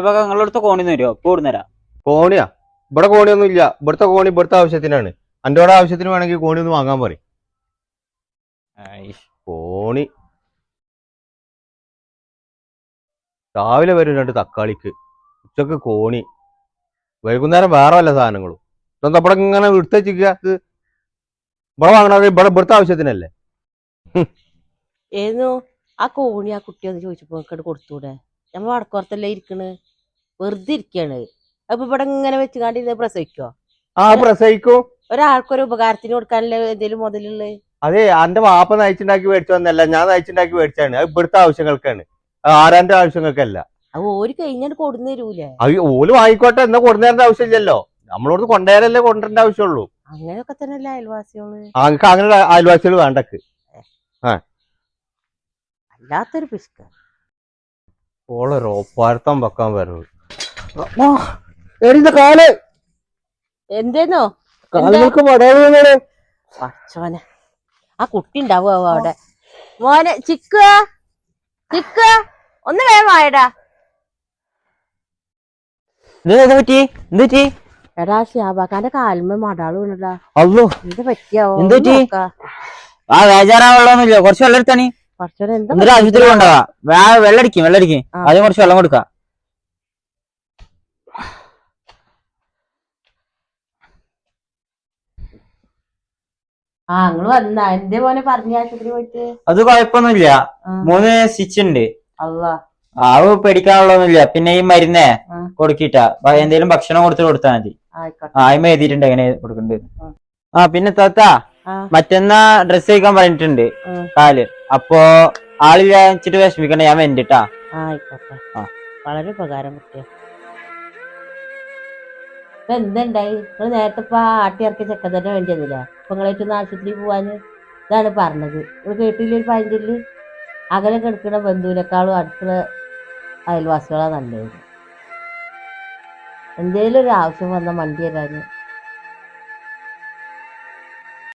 നിങ്ങളടുത്ത് കോണിന്ന് വരുമോ? കൂടുന്നരാ കോണിയാ? ഇവിടെ കോണിയൊന്നും ഇല്ല. ഇവിടുത്തെ കോണി ഇവിടുത്തെ ആവശ്യത്തിനാണ്. അന്റോടെ ആവശ്യത്തിന് വേണമെങ്കിൽ കോണി ഒന്ന് വാങ്ങാൻ പറയും. കോണി രാവിലെ വരും 2 തക്കാളിക്ക്, ഉച്ചക്ക് കോണി, വൈകുന്നേരം വേറെ വല്ല സാധനങ്ങളും. ഇതൊന്നും ഇവിടെ ഇങ്ങനെ എടുത്തേച്ചിക്ക. ഇത് ഇവിടെ വാങ്ങണത് ഇവിടുത്തെ ആവശ്യത്തിനല്ലേ. ഏന്നു ആ കോണി ആ കുട്ടി ഒന്ന് ചോദിച്ചപ്പോ കൊടുത്തൂടെ? നമ്മ വടക്കോർത്തല്ലേ ഇരിക്കണ്, വെറുതെ ഇരിക്കാണ്. അപ്പൊ ഇവിടെ ഇങ്ങനെ വെച്ച് കാണ്ടിരുന്ന പ്രസവിക്കോ? പ്രസവിക്കും. ഒരാൾക്കൊരു ഉപകാരത്തിന് കൊടുക്കാനല്ലേ എന്തേലും മുതലുള്ളത്. അതെ, എന്റെ വാപ്പ നയിച്ചുണ്ടാക്കി മേടിച്ചു വന്നല്ല, ഞാൻ നയിച്ചുണ്ടാക്കി മേടിച്ചാണ്. അത് ഇവിടുത്തെ ആവശ്യങ്ങൾക്കാണ്, ആരാന്റെ ആവശ്യങ്ങൾക്കല്ല. അത് ഓര് കഴിഞ്ഞാൽ കൊടുന്നു തരൂലേ? ഓല് വാങ്ങിക്കോട്ടെ, എന്നാ കൊണ്ടുവരേണ്ട ആവശ്യമില്ലല്ലോ. നമ്മളോട് കൊണ്ടുവരല്ലേ കൊണ്ടുവരേണ്ട ആവശ്യമുള്ളൂ. അങ്ങനെയൊക്കെ തന്നെയല്ലേ അയൽവാസികള്. അങ്ങനെ അയൽവാസികൾ വേണ്ടക്ക്. അല്ലാത്തൊരു പിസ്ക ഓളൊരോപ്പാർത്തം വെക്കാൻ വരുന്നത്. എന്തേന്നോ പച്ചോനെ ആ കുട്ടി ഉണ്ടാവോ അവിടെ? മോനെ ചിക്ക ചിക്ക ഒന്ന് വേഗം ആയടാ. പറ്റി എന്ത്? എടാ ഷിയാബാക്കാന്റെ കാൽമ മടാള് വീണടാ. അല്ലോ എന്ത് പറ്റിയാവോ? ആ വേജാറാവുള്ളൊന്നുമില്ല. കുറച്ച് വെള്ളം എടുത്താണി. കുറച്ചൊരു ആശുപത്രി കൊണ്ടുപോവാ. വെള്ളടിക്കും ആദ്യം കുറച്ച് വെള്ളം കൊടുക്കാം. നിങ്ങള് വന്നാ എന്റെ മോനെ പറഞ്ഞ ആശുപത്രി പോയിട്ട്? അത് കുഴപ്പമൊന്നുമില്ല. 3 സ്റ്റിച്ച് ഉണ്ട്. അല്ലാ ആവ് പേടിക്കാനുള്ളതൊന്നുമില്ല. പിന്നെ ഈ മരുന്നേ കൊടുക്കിട്ടാ എന്തേലും ഭക്ഷണം കൊടുത്താൽ മതി. ആയ്മ എഴുതിയിട്ടുണ്ട് എങ്ങനെ കൊടുക്കണ്ടത്. പിന്നെ താത്ത മറ്റന്നാ ഡ്രസ് കഴിക്കാൻ പറഞ്ഞിട്ടുണ്ട് കാല്. അപ്പൊ ആളില്ല വെച്ചിട്ട് വിഷമിക്കണ്ട, ഞാൻ വേണ്ടിട്ടാ. ആയിക്കോട്ടെ, വളരെ ഉപകാരം കുട്ടിയെ. ഇപ്പൊ എന്തുണ്ടായി? നിങ്ങൾ നേരത്തെ ഇപ്പൊ ആട്ടി ഇറക്കിയ ചെക്കൻ തന്നെ വേണ്ടി വന്നില്ല. അപ്പൊ നിങ്ങളായിട്ടൊന്ന് ആശുപത്രി പോവാന് ഇതാണ് പറഞ്ഞത്. നിങ്ങൾ കേട്ടില്ല ഒരു പതിഞ്ചില് അകലെ കിടക്കുന്ന ബന്ധുവിനേക്കാളും അടുത്തുള്ള അയൽവാസികളാ നല്ലത്. എന്തേലും ഒരു ആവശ്യം വന്ന വണ്ടി തരാന്